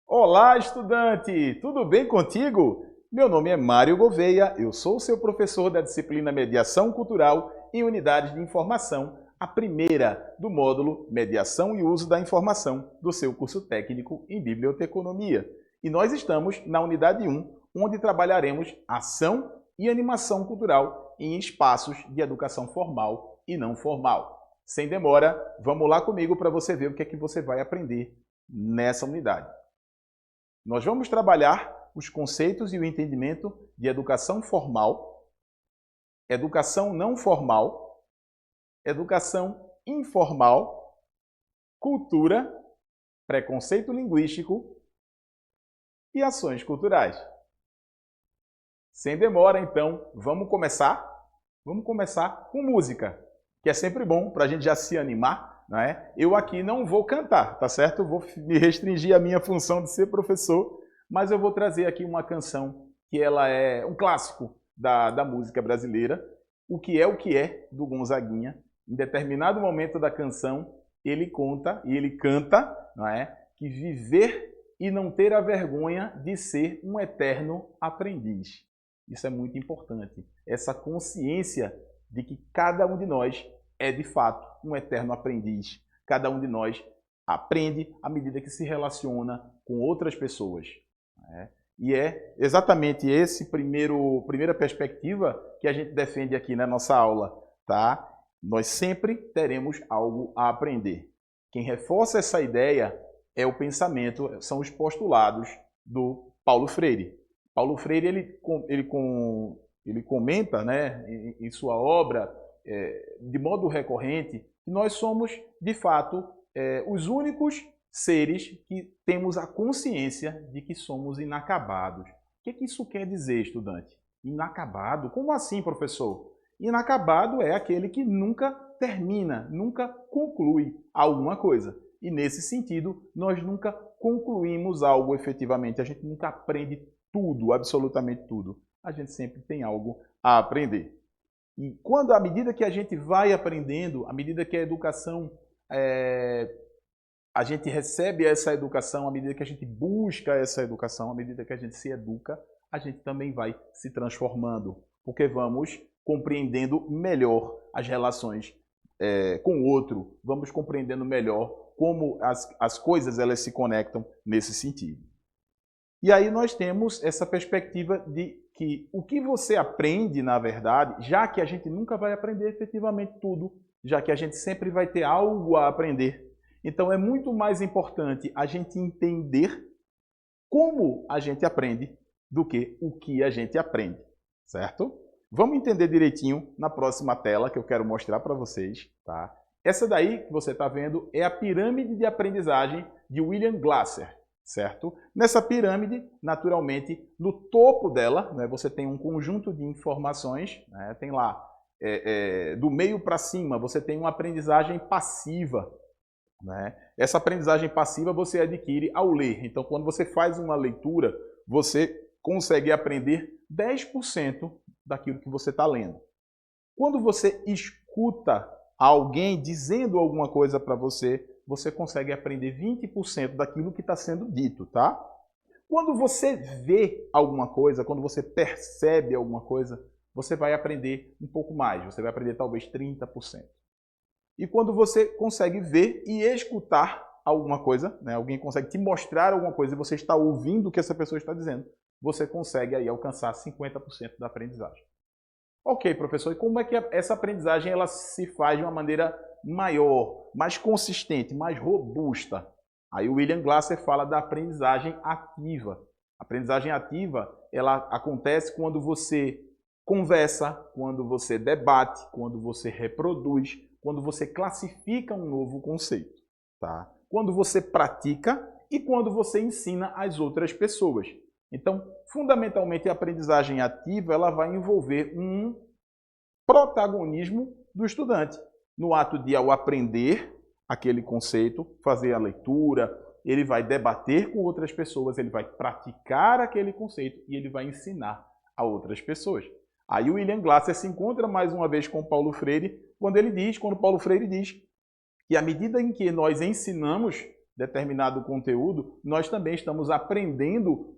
Olá, estudante! Tudo bem contigo? Meu nome é Mário Gouveia, eu sou seu professor da disciplina Mediação Cultural em Unidades de Informação, a primeira do módulo Mediação e Uso da Informação do seu curso técnico em Biblioteconomia. E nós estamos na unidade 1, onde trabalharemos ação e animação cultural em espaços de educação formal e não formal. Sem demora, vamos lá comigo para você ver o que é que você vai aprender nessa unidade. Nós vamos trabalhar os conceitos e o entendimento de educação formal, educação não formal, educação informal, cultura, preconceito linguístico e ações culturais. Sem demora, então, vamos começar? Vamos começar com música, que é sempre bom para a gente já se animar. Não é? Eu aqui não vou cantar, tá certo? Eu vou me restringir à minha função de ser professor, mas eu vou trazer aqui uma canção que ela é um clássico da música brasileira, o que é do Gonzaguinha. Em determinado momento da canção, ele conta e ele canta, não é? Que viver e não ter a vergonha de ser um eterno aprendiz. Isso é muito importante. Essa consciência de que cada um de nós é, de fato, um eterno aprendiz. Cada um de nós aprende à medida que se relaciona com outras pessoas. Né? E é exatamente essa primeira perspectiva que a gente defende aqui na nossa aula. Tá? Nós sempre teremos algo a aprender. Quem reforça essa ideia é o pensamento, são os postulados do Paulo Freire. Paulo Freire ele comenta, né, em sua obra, de modo recorrente, que nós somos, de fato, os únicos seres que temos a consciência de que somos inacabados. O que isso quer dizer, estudante? Inacabado? Como assim, professor? Inacabado é aquele que nunca termina, nunca conclui alguma coisa. E, nesse sentido, nós nunca concluímos algo efetivamente. A gente nunca aprende tudo, absolutamente tudo. A gente sempre tem algo a aprender. E quando, à medida que a gente vai aprendendo, à medida que a educação, a gente recebe essa educação, à medida que a gente busca essa educação, à medida que a gente se educa, a gente também vai se transformando, porque vamos compreendendo melhor as relações com o outro, vamos compreendendo melhor como as coisas elas se conectam nesse sentido. E aí nós temos essa perspectiva de que o que você aprende, na verdade, já que a gente nunca vai aprender efetivamente tudo, já que a gente sempre vai ter algo a aprender, então é muito mais importante a gente entender como a gente aprende do que o que a gente aprende, certo? Vamos entender direitinho na próxima tela que eu quero mostrar para vocês, tá? Essa daí que você está vendo é a pirâmide de aprendizagem de William Glasser. Certo? Nessa pirâmide, naturalmente, no topo dela, né, você tem um conjunto de informações, né, tem lá, do meio para cima, você tem uma aprendizagem passiva. Né? Essa aprendizagem passiva você adquire ao ler. Então, quando você faz uma leitura, você consegue aprender 10% daquilo que você está lendo. Quando você escuta alguém dizendo alguma coisa para você, você consegue aprender 20% daquilo que está sendo dito, tá? Quando você vê alguma coisa, quando você percebe alguma coisa, você vai aprender um pouco mais, você vai aprender talvez 30%. E quando você consegue ver e escutar alguma coisa, né, alguém consegue te mostrar alguma coisa e você está ouvindo o que essa pessoa está dizendo, você consegue aí alcançar 50% da aprendizagem. Ok, professor, e como é que essa aprendizagem ela se faz de uma maneira maior, mais consistente, mais robusta? Aí o William Glasser fala da aprendizagem ativa. A aprendizagem ativa ela acontece quando você conversa, quando você debate, quando você reproduz, quando você classifica um novo conceito, tá? Quando você pratica e quando você ensina às outras pessoas. Então, fundamentalmente, a aprendizagem ativa ela vai envolver um protagonismo do estudante no ato de, ao aprender aquele conceito, fazer a leitura, ele vai debater com outras pessoas, ele vai praticar aquele conceito e ele vai ensinar a outras pessoas. Aí o William Glasser se encontra mais uma vez com Paulo Freire, quando Paulo Freire diz que à medida em que nós ensinamos determinado conteúdo, nós também estamos aprendendo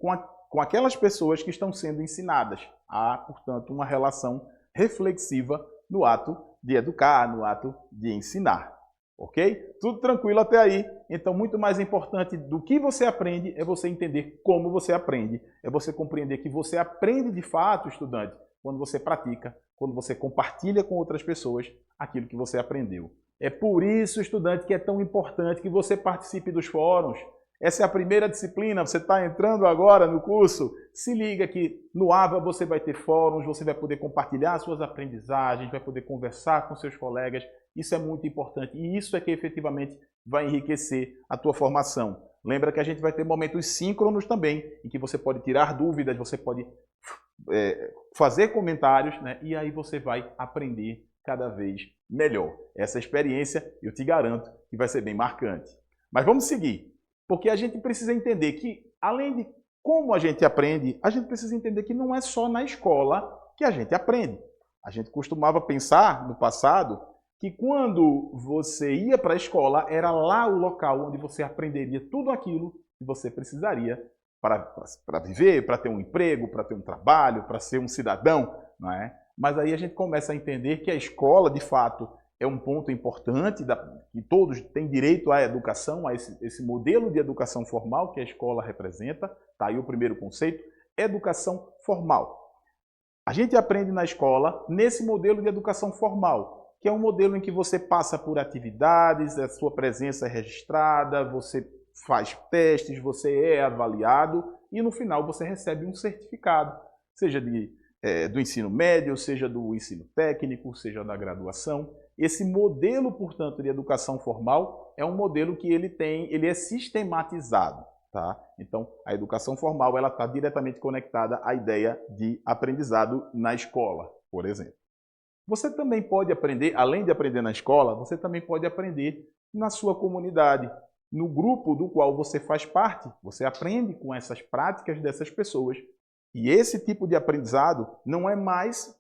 com aquelas pessoas que estão sendo ensinadas. Há, portanto, uma relação reflexiva no ato de educar, no ato de ensinar. Ok? Tudo tranquilo até aí? Então, muito mais importante do que você aprende é você entender como você aprende. É você compreender que você aprende de fato, estudante, quando você pratica, quando você compartilha com outras pessoas aquilo que você aprendeu. É por isso, estudante, que é tão importante que você participe dos fóruns. Essa é a primeira disciplina, você está entrando agora no curso. Se liga que no AVA você vai ter fóruns, você vai poder compartilhar suas aprendizagens, vai poder conversar com seus colegas. Isso é muito importante e isso é que efetivamente vai enriquecer a tua formação. Lembra que a gente vai ter momentos síncronos também, em que você pode tirar dúvidas, você pode fazer comentários, né? E aí você vai aprender cada vez melhor. Essa experiência, eu te garanto, que vai ser bem marcante. Mas vamos seguir, porque a gente precisa entender que, além de como a gente aprende, a gente precisa entender que não é só na escola que a gente aprende. A gente costumava pensar, no passado, que quando você ia para a escola, era lá o local onde você aprenderia tudo aquilo que você precisaria para viver, para ter um emprego, para ter um trabalho, para ser um cidadão, não é? Mas aí a gente começa a entender que a escola, de fato, é um ponto importante, que todos têm direito à educação, a esse modelo de educação formal que a escola representa. Está aí o primeiro conceito, educação formal. A gente aprende na escola nesse modelo de educação formal, que é um modelo em que você passa por atividades, a sua presença é registrada, você faz testes, você é avaliado e no final você recebe um certificado, seja do ensino médio, seja do ensino técnico, seja da graduação. Esse modelo, portanto, de educação formal é um modelo que ele é sistematizado. Tá? Então, a educação formal ela está diretamente conectada à ideia de aprendizado na escola, por exemplo. Você também pode aprender, além de aprender na escola, você também pode aprender na sua comunidade, no grupo do qual você faz parte. Você aprende com essas práticas dessas pessoas. E esse tipo de aprendizado não é mais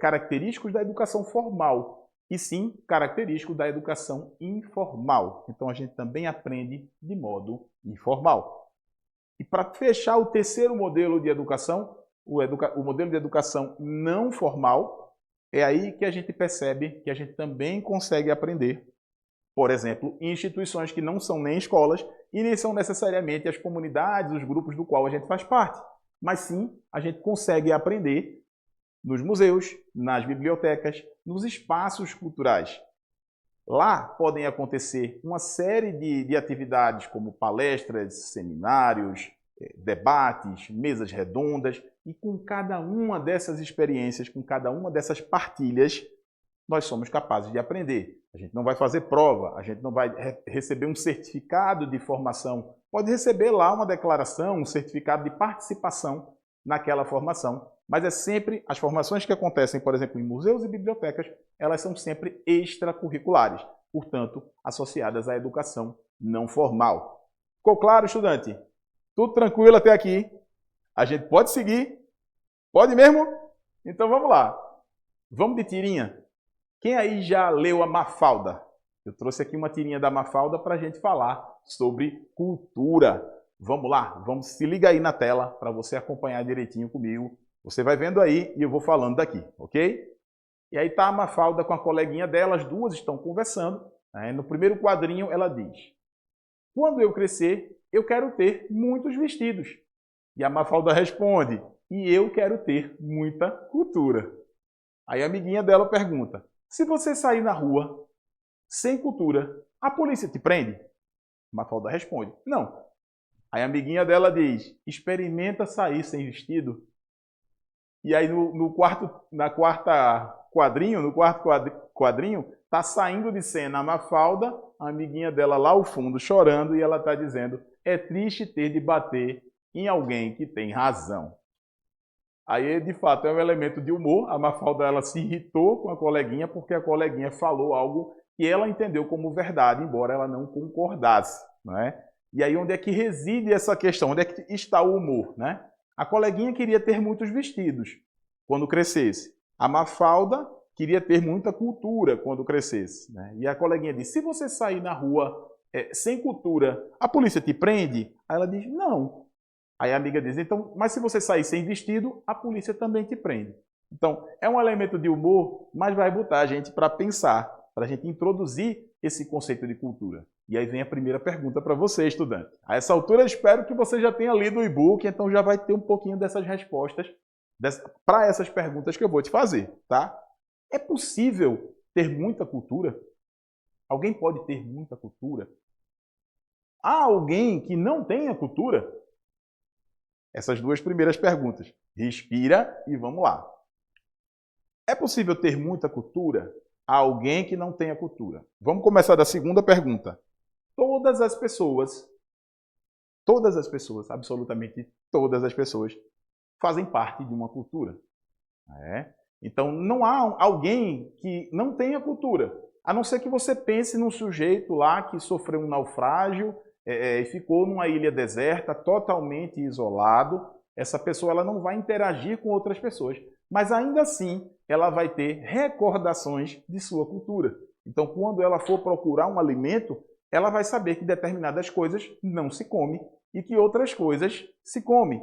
característico da educação formal, e sim característico da educação informal. Então a gente também aprende de modo informal. E para fechar o terceiro modelo de educação, o modelo de educação não formal, é aí que a gente percebe que a gente também consegue aprender, por exemplo, em instituições que não são nem escolas e nem são necessariamente as comunidades, os grupos do qual a gente faz parte. Mas sim, a gente consegue aprender nos museus, nas bibliotecas, nos espaços culturais. Lá podem acontecer uma série de atividades como palestras, seminários, debates, mesas redondas, e com cada uma dessas experiências, com cada uma dessas partilhas, nós somos capazes de aprender. A gente não vai fazer prova, a gente não vai receber um certificado de formação, pode receber lá uma declaração, um certificado de participação naquela formação, mas é sempre, as formações que acontecem, por exemplo, em museus e bibliotecas, elas são sempre extracurriculares, portanto, associadas à educação não formal. Ficou claro, estudante? Tudo tranquilo até aqui? A gente pode seguir? Pode mesmo? Então vamos lá. Vamos de tirinha. Quem aí já leu a Mafalda? Eu trouxe aqui uma tirinha da Mafalda para a gente falar sobre cultura. Vamos lá, se liga aí na tela para você acompanhar direitinho comigo. Você vai vendo aí e eu vou falando daqui, ok? E aí está a Mafalda com a coleguinha dela, as duas estão conversando. No primeiro quadrinho ela diz: quando eu crescer, eu quero ter muitos vestidos. E a Mafalda responde: e eu quero ter muita cultura. Aí a amiguinha dela pergunta: se você sair na rua sem cultura, a polícia te prende? Mafalda responde: não. Aí a amiguinha dela diz: experimenta sair sem vestido. E aí no quarto quadrinho, tá saindo de cena a Mafalda, a amiguinha dela lá ao fundo chorando, e ela está dizendo: é triste ter de bater em alguém que tem razão. Aí, de fato, é um elemento de humor. A Mafalda ela se irritou com a coleguinha porque a coleguinha falou algo que ela entendeu como verdade, embora ela não concordasse, não é? E aí onde é que reside essa questão? Onde é que está o humor, né? A coleguinha queria ter muitos vestidos quando crescesse. A Mafalda queria ter muita cultura quando crescesse, né? E a coleguinha disse, se você sair na rua sem cultura, a polícia te prende? Aí ela diz, não. Aí a amiga diz, então, mas se você sair sem vestido, a polícia também te prende. Então, é um elemento de humor, mas vai botar a gente para pensar, para a gente introduzir esse conceito de cultura. E aí vem a primeira pergunta para você, estudante. A essa altura, eu espero que você já tenha lido o e-book, então já vai ter um pouquinho dessas respostas para essas perguntas que eu vou te fazer, tá? É possível ter muita cultura? Alguém pode ter muita cultura? Há alguém que não tenha cultura? Essas duas primeiras perguntas. Respira e vamos lá. É possível ter muita cultura? Há alguém que não tenha cultura? Vamos começar da segunda pergunta. Todas as pessoas, absolutamente todas as pessoas, fazem parte de uma cultura. Então, não há alguém que não tenha cultura, a não ser que você pense num sujeito lá que sofreu um naufrágio e ficou numa ilha deserta, totalmente isolado. Essa pessoa ela não vai interagir com outras pessoas, mas ainda assim ela vai ter recordações de sua cultura. Então, quando ela for procurar um alimento, ela vai saber que determinadas coisas não se come e que outras coisas se come.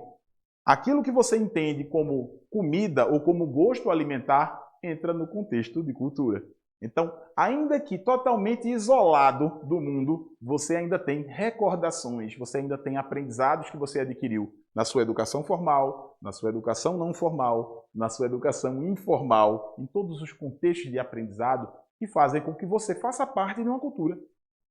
Aquilo que você entende como comida ou como gosto alimentar entra no contexto de cultura. Então, ainda que totalmente isolado do mundo, você ainda tem recordações, você ainda tem aprendizados que você adquiriu na sua educação formal, na sua educação não formal, na sua educação informal, em todos os contextos de aprendizado que fazem com que você faça parte de uma cultura.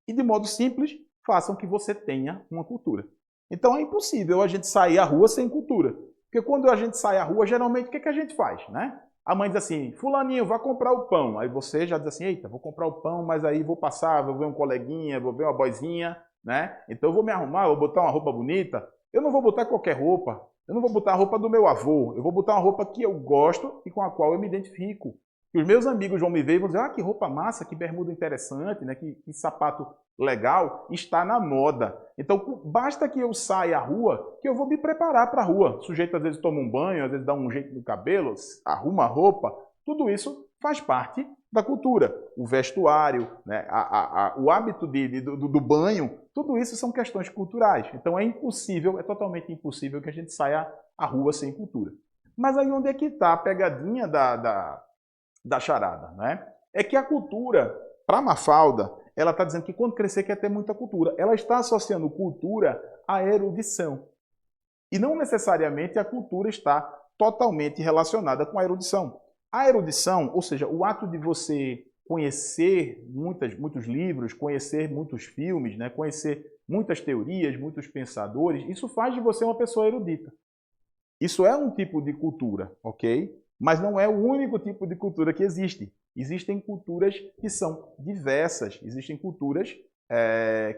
E, de modo simples, façam que você tenha uma cultura. Então, é impossível a gente sair à rua sem cultura. Porque quando a gente sai à rua, geralmente, o que a gente faz, né? A mãe diz assim, fulaninho, vai comprar o pão. Aí você já diz assim, eita, vou comprar o pão, mas aí vou passar, vou ver um coleguinha, vou ver uma boizinha, né? Então eu vou me arrumar, vou botar uma roupa bonita. Eu não vou botar qualquer roupa. Eu não vou botar a roupa do meu avô. Eu vou botar uma roupa que eu gosto e com a qual eu me identifico. E os meus amigos vão me ver e vão dizer, ah, que roupa massa, que bermuda interessante, né? Que sapato legal, está na moda. Então, basta que eu saia à rua, que eu vou me preparar para a rua. O sujeito às vezes toma um banho, às vezes dá um jeito no cabelo, arruma a roupa. Tudo isso faz parte da cultura. O vestuário, né? O hábito do banho, tudo isso são questões culturais. Então, é impossível, é totalmente impossível que a gente saia à rua sem cultura. Mas aí onde é que está a pegadinha da charada, né? É que a cultura, para Mafalda, ela está dizendo que quando crescer quer ter muita cultura. Ela está associando cultura à erudição. E não necessariamente a cultura está totalmente relacionada com a erudição. A erudição, ou seja, o ato de você conhecer muitos livros, conhecer muitos filmes, né? Conhecer muitas teorias, muitos pensadores, isso faz de você uma pessoa erudita. Isso é um tipo de cultura, ok? Mas não é o único tipo de cultura que existe. Existem culturas que são diversas, existem culturas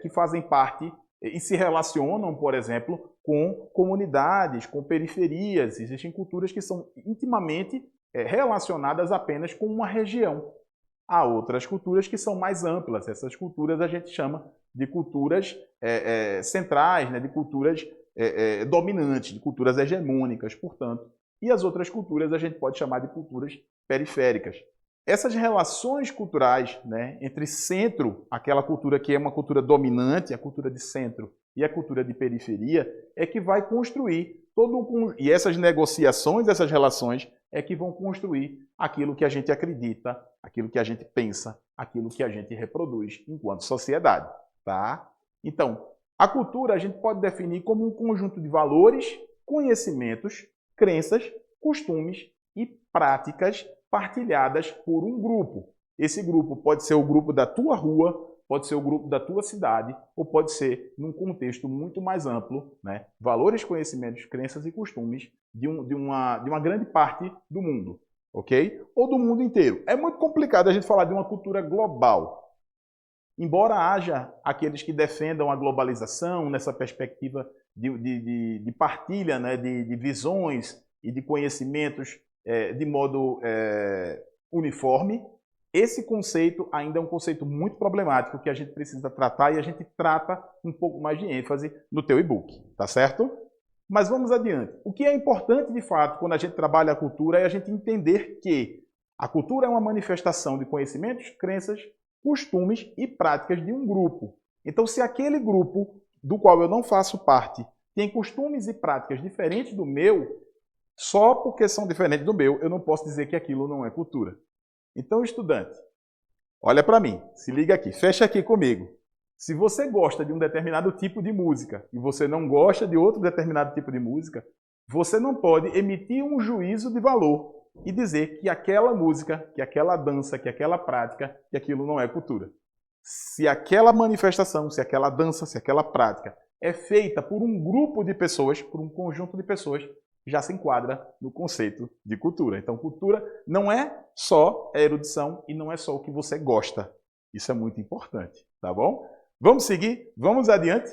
que fazem parte e se relacionam, por exemplo, com comunidades, com periferias. Existem culturas que são intimamente relacionadas apenas com uma região. Há outras culturas que são mais amplas. Essas culturas a gente chama de culturas centrais, né? De culturas dominantes, de culturas hegemônicas, portanto. E as outras culturas a gente pode chamar de culturas periféricas. Essas relações culturais, né, entre centro, aquela cultura que é uma cultura dominante, a cultura de centro, e a cultura de periferia, é que vai construir e essas negociações, essas relações, é que vão construir aquilo que a gente acredita, aquilo que a gente pensa, aquilo que a gente reproduz enquanto sociedade, tá? Então, a cultura a gente pode definir como um conjunto de valores, conhecimentos, crenças, costumes e práticas partilhadas por um grupo. Esse grupo pode ser o grupo da tua rua, pode ser o grupo da tua cidade, ou pode ser, num contexto muito mais amplo, né? Valores, conhecimentos, crenças e costumes de uma grande parte do mundo, ok? Ou do mundo inteiro. É muito complicado a gente falar de uma cultura global. Embora haja aqueles que defendam a globalização nessa perspectiva de partilha, né, de visões e de conhecimentos de modo uniforme, Esse conceito ainda é um conceito muito problemático que a gente precisa tratar e a gente trata um pouco mais de ênfase no teu e-book, tá certo? Mas vamos adiante. O que é importante, de fato, quando a gente trabalha a cultura é a gente entender que a cultura é uma manifestação de conhecimentos, crenças, costumes e práticas de um grupo. Então, se aquele grupo do qual eu não faço parte tem costumes e práticas diferentes do meu, só porque são diferentes do meu, eu não posso dizer que aquilo não é cultura. Então, estudante, olha para mim, se liga aqui, fecha aqui comigo. Se você gosta de um determinado tipo de música e você não gosta de outro determinado tipo de música, você não pode emitir um juízo de valor e dizer que aquela música, que aquela dança, que aquela prática, que aquilo não é cultura. Se aquela manifestação, se aquela dança, se aquela prática é feita por um grupo de pessoas, por um conjunto de pessoas, já se enquadra no conceito de cultura. Então, cultura não é só a erudição e não é só o que você gosta. Isso é muito importante, tá bom? Vamos seguir? Vamos adiante?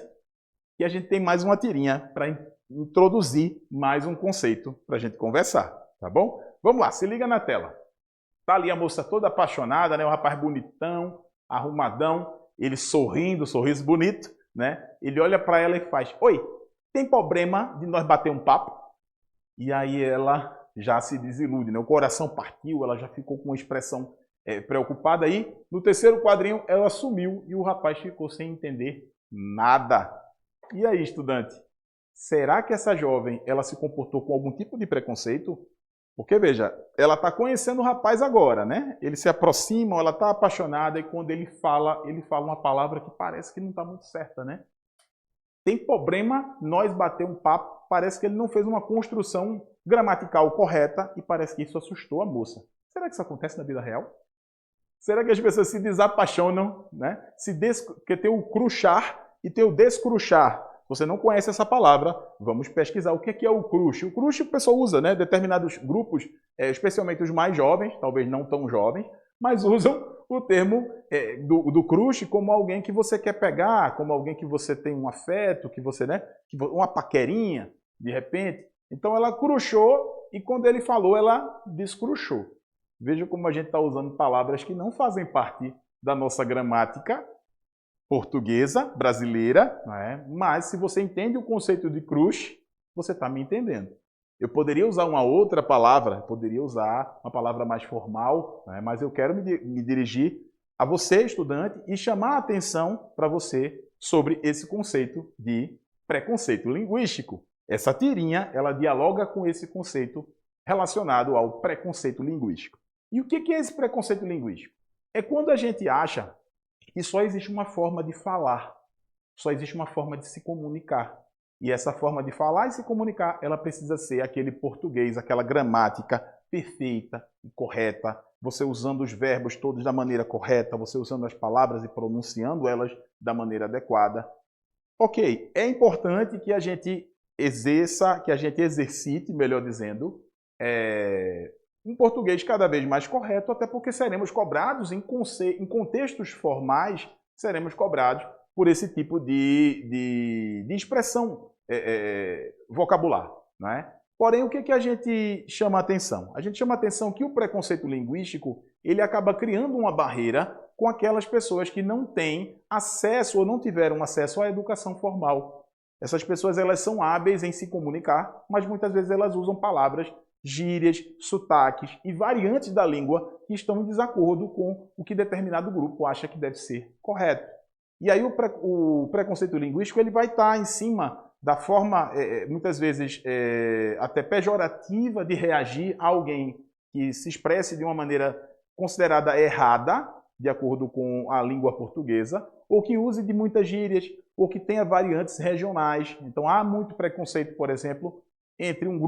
E a gente tem mais uma tirinha para introduzir mais um conceito para a gente conversar, tá bom? Vamos lá, se liga na tela. Tá ali a moça toda apaixonada, né? O rapaz bonitão, arrumadão, ele sorrindo, sorriso bonito, né? Ele olha para ela e faz: oi, tem problema de nós bater um papo? E aí ela já se desilude, né? O coração partiu, ela já ficou com uma expressão preocupada aí. No terceiro quadrinho, ela sumiu e o rapaz ficou sem entender nada. E aí, estudante? Será que essa jovem ela se comportou com algum tipo de preconceito? Porque, veja, ela está conhecendo o rapaz agora, né? Eles se aproximam, ela está apaixonada e quando ele fala uma palavra que parece que não está muito certa, né? Tem problema nós bater um papo, parece que ele não fez uma construção gramatical correta e parece que isso assustou a moça. Será que isso acontece na vida real? Será que as pessoas se desapaixonam, né? Porque tem o cruchar e tem o descruchar. Você não conhece essa palavra, vamos pesquisar o que é o crush. O crush o pessoal usa, né? Determinados grupos, especialmente os mais jovens, talvez não tão jovens, mas usam o termo do crush como alguém que você quer pegar, como alguém que você tem um afeto, que você, né? Uma paquerinha, de repente. Então ela cruchou e quando ele falou, ela descruchou. Veja como a gente está usando palavras que não fazem parte da nossa gramática portuguesa, brasileira, não é? Mas se você entende o conceito de crush, você está me entendendo. Eu poderia usar uma outra palavra, poderia usar uma palavra mais formal, né? Mas eu quero me dirigir a você, estudante, e chamar a atenção para você sobre esse conceito de preconceito linguístico. Essa tirinha, ela dialoga com esse conceito relacionado ao preconceito linguístico. E o que é esse preconceito linguístico? É quando a gente acha que só existe uma forma de falar, só existe uma forma de se comunicar. E essa forma de falar e se comunicar, ela precisa ser aquele português, aquela gramática perfeita e correta, você usando os verbos todos da maneira correta, você usando as palavras e pronunciando elas da maneira adequada. Ok, é importante que a gente exercite, melhor dizendo, um português cada vez mais correto, até porque seremos cobrados em contextos formais, seremos cobrados por esse tipo de expressão vocabular, não é? Porém, o que a gente chama a atenção? A gente chama a atenção que o preconceito linguístico ele acaba criando uma barreira com aquelas pessoas que não têm acesso ou não tiveram acesso à educação formal. Essas pessoas elas são hábeis em se comunicar, mas muitas vezes elas usam palavras, gírias, sotaques e variantes da língua que estão em desacordo com o que determinado grupo acha que deve ser correto. E aí o preconceito linguístico ele vai estar em cima da forma, muitas vezes, até pejorativa de reagir a alguém que se expresse de uma maneira considerada errada, de acordo com a língua portuguesa, ou que use de muitas gírias, ou que tenha variantes regionais. Então há muito preconceito, por exemplo, entre um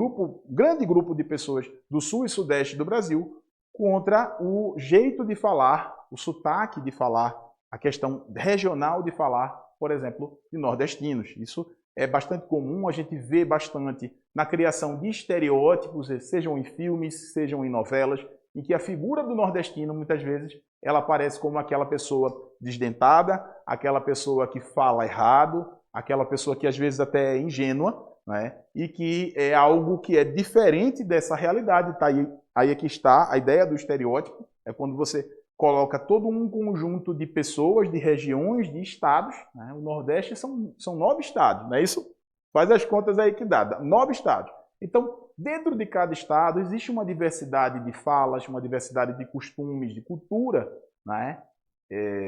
grande grupo de pessoas do sul e sudeste do Brasil contra o jeito de falar, o sotaque de falar, a questão regional de falar, por exemplo, de nordestinos. Isso é bastante comum, a gente vê bastante na criação de estereótipos, sejam em filmes, sejam em novelas, em que a figura do nordestino, muitas vezes, ela aparece como aquela pessoa desdentada, aquela pessoa que fala errado, aquela pessoa que às vezes até é ingênua, né? E que é algo que é diferente dessa realidade. Tá? Aí é que está a ideia do estereótipo, é quando você coloca todo um conjunto de pessoas, de regiões, de estados, né? O Nordeste são 9 estados, não é isso? Faz as contas aí que dá 9 estados. Então, dentro de cada estado existe uma diversidade de falas, uma diversidade de costumes, de cultura, né?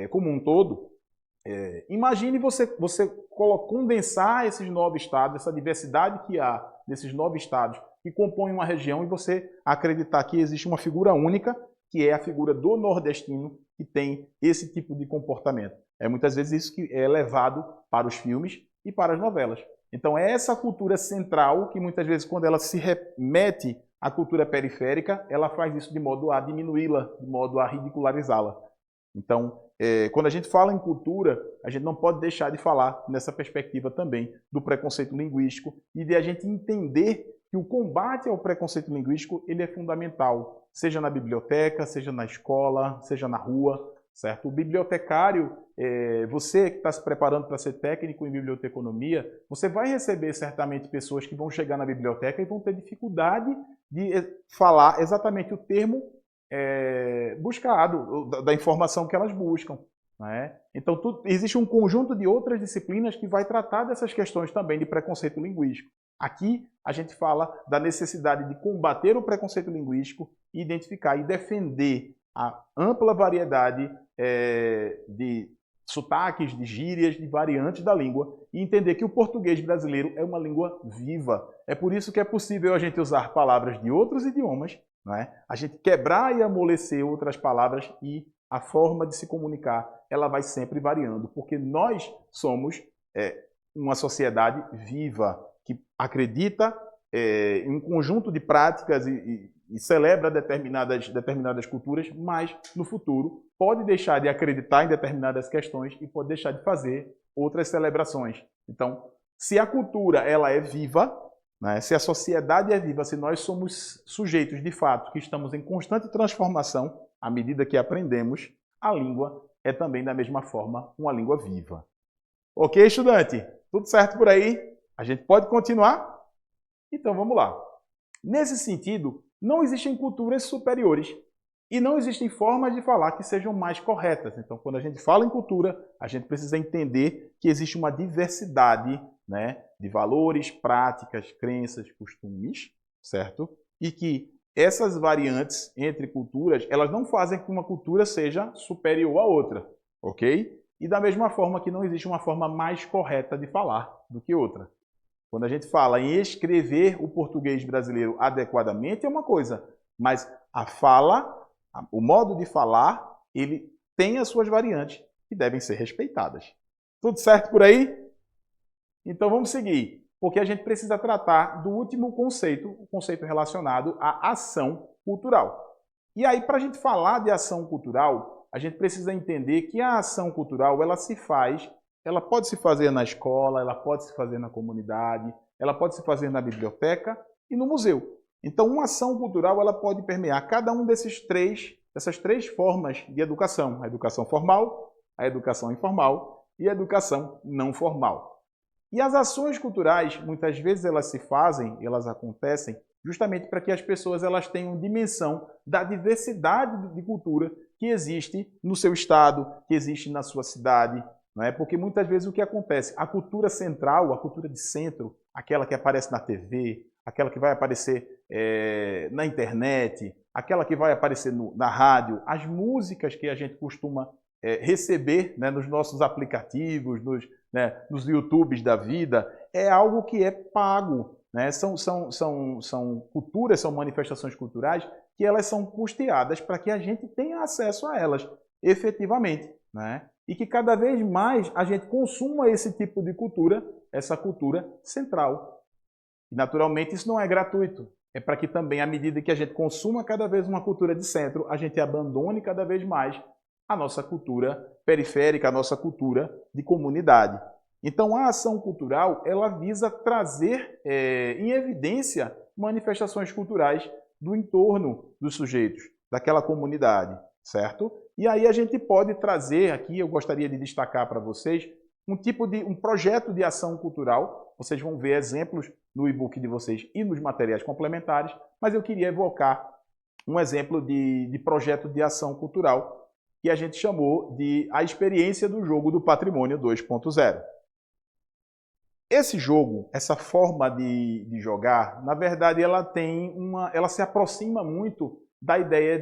Como um todo. Imagine você condensar esses 9 estados, essa diversidade que há nesses 9 estados que compõem uma região e você acreditar que existe uma figura única, que é a figura do nordestino, que tem esse tipo de comportamento. É muitas vezes isso que é levado para os filmes e para as novelas. Então é essa cultura central que muitas vezes, quando ela se remete à cultura periférica, ela faz isso de modo a diminuí-la, de modo a ridicularizá-la. Então, quando a gente fala em cultura, a gente não pode deixar de falar nessa perspectiva também do preconceito linguístico e de a gente entender que o combate ao preconceito linguístico ele é fundamental, seja na biblioteca, seja na escola, seja na rua, certo? O bibliotecário, você que está se preparando para ser técnico em biblioteconomia, você vai receber certamente pessoas que vão chegar na biblioteca e vão ter dificuldade de falar exatamente o termo buscado, da informação que elas buscam. Né? Então, existe um conjunto de outras disciplinas que vai tratar dessas questões também de preconceito linguístico. Aqui, a gente fala da necessidade de combater o preconceito linguístico, identificar e defender a ampla variedade de sotaques, de gírias, de variantes da língua e entender que o português brasileiro é uma língua viva. É por isso que é possível a gente usar palavras de outros idiomas, não é? A gente quebrar e amolecer outras palavras e a forma de se comunicar ela vai sempre variando, porque nós somos uma sociedade viva que acredita em um conjunto de práticas e celebra determinadas culturas, mas no futuro pode deixar de acreditar em determinadas questões e pode deixar de fazer outras celebrações. Então, se a cultura ela é viva, né, se a sociedade é viva, se nós somos sujeitos de fato que estamos em constante transformação à medida que aprendemos, a língua é também da mesma forma uma língua viva. Ok, estudante? Tudo certo por aí? A gente pode continuar? Então vamos lá. Nesse sentido, não existem culturas superiores e não existem formas de falar que sejam mais corretas. Então, quando a gente fala em cultura, a gente precisa entender que existe uma diversidade, né, de valores, práticas, crenças, costumes, certo? E que essas variantes entre culturas, elas não fazem com que uma cultura seja superior à outra, ok? E da mesma forma que não existe uma forma mais correta de falar do que outra. Quando a gente fala em escrever o português brasileiro adequadamente é uma coisa, mas a fala, o modo de falar, ele tem as suas variantes que devem ser respeitadas. Tudo certo por aí? Então vamos seguir, porque a gente precisa tratar do último conceito, o conceito relacionado à ação cultural. E aí, para a gente falar de ação cultural, a gente precisa entender que a ação cultural, ela pode se fazer na escola, ela pode se fazer na comunidade, ela pode se fazer na biblioteca e no museu. Então, uma ação cultural ela pode permear cada um dessas três formas de educação. A educação formal, a educação informal e a educação não formal. E as ações culturais, muitas vezes elas se fazem, elas acontecem, justamente para que as pessoas elas tenham dimensão da diversidade de cultura que existe no seu estado, que existe na sua cidade. Não é? Porque muitas vezes o que acontece? A cultura central, a cultura de centro, aquela que aparece na TV, aquela que vai aparecer na internet, aquela que vai aparecer na rádio, as músicas que a gente costuma receber, né, nos nossos aplicativos, nos YouTubes da vida, é algo que é pago. Né? São culturas, são manifestações culturais que elas são custeadas para que a gente tenha acesso a elas efetivamente. Né? E que cada vez mais a gente consuma esse tipo de cultura, essa cultura central. E, naturalmente, isso não é gratuito. É para que também, à medida que a gente consuma cada vez uma cultura de centro, a gente abandone cada vez mais a nossa cultura periférica, a nossa cultura de comunidade. Então, a ação cultural, ela visa trazer em evidência manifestações culturais do entorno dos sujeitos, daquela comunidade, certo? E aí a gente pode trazer aqui, eu gostaria de destacar para vocês, um projeto de ação cultural. Vocês vão ver exemplos no e-book de vocês e nos materiais complementares, mas eu queria evocar um exemplo de projeto de ação cultural que a gente chamou de a experiência do jogo do patrimônio 2.0. Esse jogo, essa forma de jogar, na verdade, ela se aproxima muito da ideia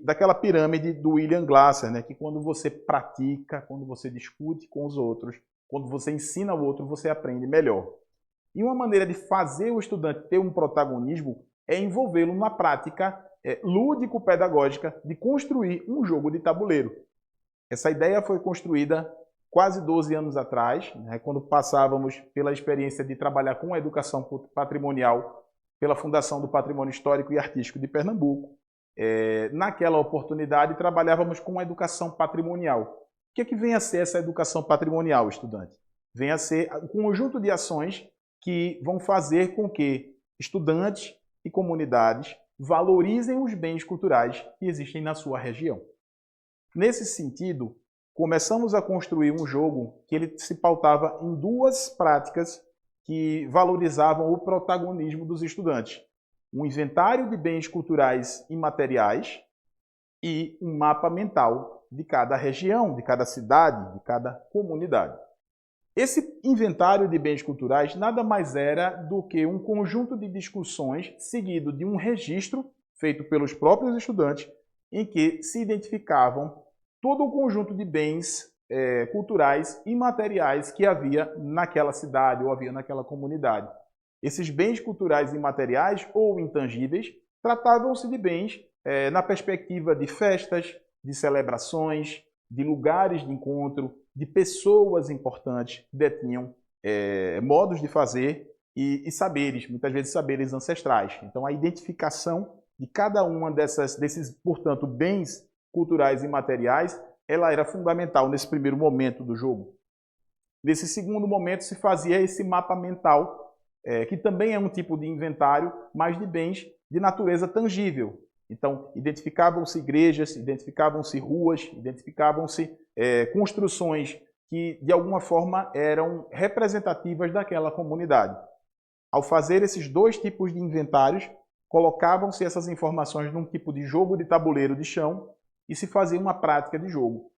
daquela pirâmide do William Glasser, né? Que quando você pratica, quando você discute com os outros, quando você ensina o outro, você aprende melhor. E uma maneira de fazer o estudante ter um protagonismo é envolvê-lo na prática lúdico-pedagógica de construir um jogo de tabuleiro. Essa ideia foi construída quase 12 anos atrás, né, quando passávamos pela experiência de trabalhar com a educação patrimonial pela Fundação do Patrimônio Histórico e Artístico de Pernambuco. Naquela oportunidade, trabalhávamos com a educação patrimonial. O que é que vem a ser essa educação patrimonial, estudante? Vem a ser um conjunto de ações que vão fazer com que estudantes e comunidades valorizem os bens culturais que existem na sua região. Nesse sentido, começamos a construir um jogo que ele se pautava em duas práticas que valorizavam o protagonismo dos estudantes. Um inventário de bens culturais imateriais e um mapa mental de cada região, de cada cidade, de cada comunidade. Esse inventário de bens culturais nada mais era do que um conjunto de discussões seguido de um registro feito pelos próprios estudantes em que se identificavam todo o conjunto de bens culturais e materiais que havia naquela cidade ou havia naquela comunidade. Esses bens culturais e materiais ou intangíveis tratavam-se de bens na perspectiva de festas, de celebrações, de lugares de encontro, de pessoas importantes que detinham modos de fazer e saberes, muitas vezes saberes ancestrais. Então a identificação de cada uma desses, portanto, bens culturais e materiais, ela era fundamental nesse primeiro momento do jogo. Nesse segundo momento se fazia esse mapa mental, que também é um tipo de inventário, mas de bens de natureza tangível. Então, identificavam-se igrejas, identificavam-se ruas, identificavam-se construções que, de alguma forma, eram representativas daquela comunidade. Ao fazer esses dois tipos de inventários, colocavam-se essas informações num tipo de jogo de tabuleiro de chão, e se fazia uma prática de jogo.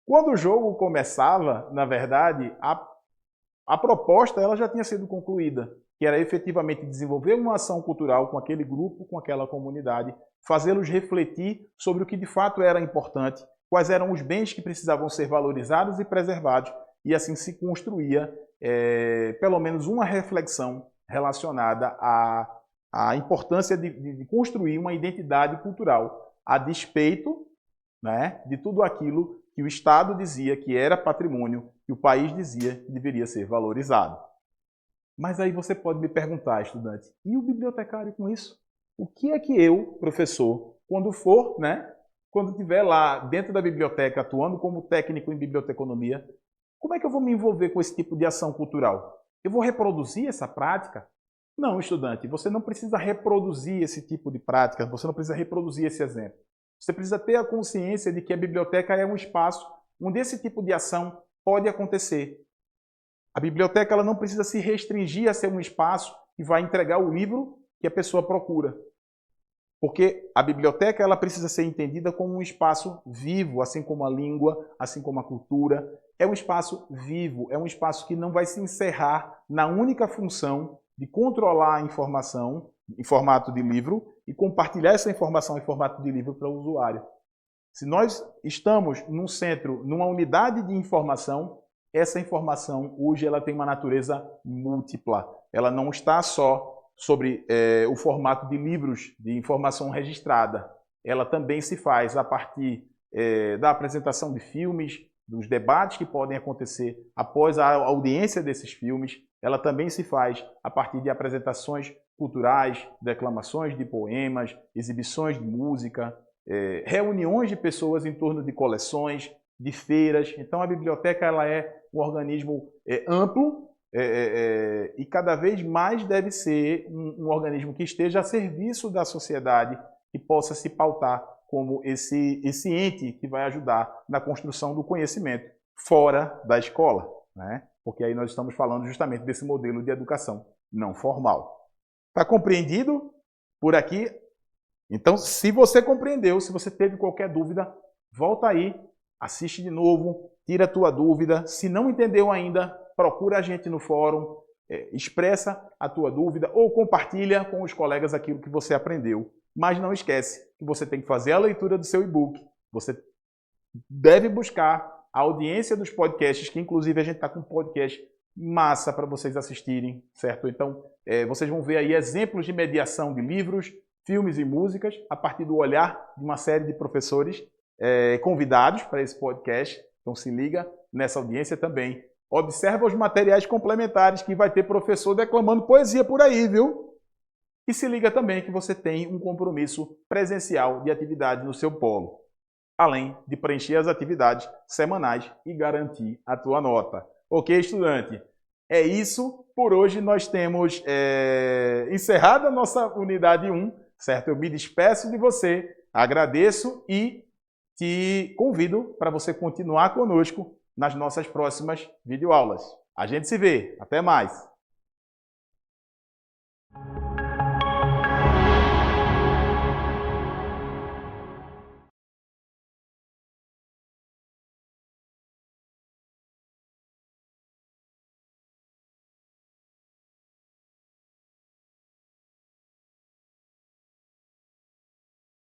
Quando o jogo começava, na verdade, a proposta ela já tinha sido concluída, que era efetivamente desenvolver uma ação cultural com aquele grupo, com aquela comunidade, fazê-los refletir sobre o que de fato era importante, quais eram os bens que precisavam ser valorizados e preservados, e assim se construía pelo menos uma reflexão relacionada à importância de construir uma identidade cultural, a despeito, né, de tudo aquilo que o Estado dizia que era patrimônio, que o país dizia que deveria ser valorizado. Mas aí você pode me perguntar, estudante, e o bibliotecário com isso? O que é que eu, professor, quando estiver lá dentro da biblioteca, atuando como técnico em biblioteconomia, como é que eu vou me envolver com esse tipo de ação cultural? Eu vou reproduzir essa prática? Não, estudante, você não precisa reproduzir esse tipo de prática, você não precisa reproduzir esse exemplo. Você precisa ter a consciência de que a biblioteca é um espaço onde esse tipo de ação pode acontecer. A biblioteca ela não precisa se restringir a ser um espaço que vai entregar o livro que a pessoa procura. Porque a biblioteca ela precisa ser entendida como um espaço vivo, assim como a língua, assim como a cultura. É um espaço vivo, é um espaço que não vai se encerrar na única função de controlar a informação em formato de livro e compartilhar essa informação em formato de livro para o usuário. Se nós estamos num centro, numa unidade de informação, essa informação hoje ela tem uma natureza múltipla. Ela não está só sobre o formato de livros de informação registrada. Ela também se faz a partir da apresentação de filmes, dos debates que podem acontecer após a audiência desses filmes. Ela também se faz a partir de apresentações culturais, declamações de poemas, exibições de música, reuniões de pessoas em torno de coleções, de feiras. Então a biblioteca ela é um organismo amplo e cada vez mais deve ser um organismo que esteja a serviço da sociedade, que possa se pautar como esse ente que vai ajudar na construção do conhecimento fora da escola, né? Porque aí nós estamos falando justamente desse modelo de educação não formal. Está compreendido por aqui? Então, se você compreendeu, se você teve qualquer dúvida, volta aí, assiste de novo, tira a tua dúvida. Se não entendeu ainda, procura a gente no fórum, expressa a tua dúvida ou compartilha com os colegas aquilo que você aprendeu. Mas não esquece que você tem que fazer a leitura do seu e-book. Você deve buscar a audiência dos podcasts, que inclusive a gente está com um podcast massa para vocês assistirem, certo? Então, vocês vão ver aí exemplos de mediação de livros, filmes e músicas, a partir do olhar de uma série de professores convidados para esse podcast. Então, se liga nessa audiência também. Observa os materiais complementares, que vai ter professor declamando poesia por aí, viu? E se liga também que você tem um compromisso presencial de atividade no seu polo, além de preencher as atividades semanais e garantir a tua nota. Ok, estudante? É isso. Por hoje nós temos encerrado a nossa unidade 1, certo? Eu me despeço de você, agradeço e te convido para você continuar conosco nas nossas próximas videoaulas. A gente se vê. Até mais!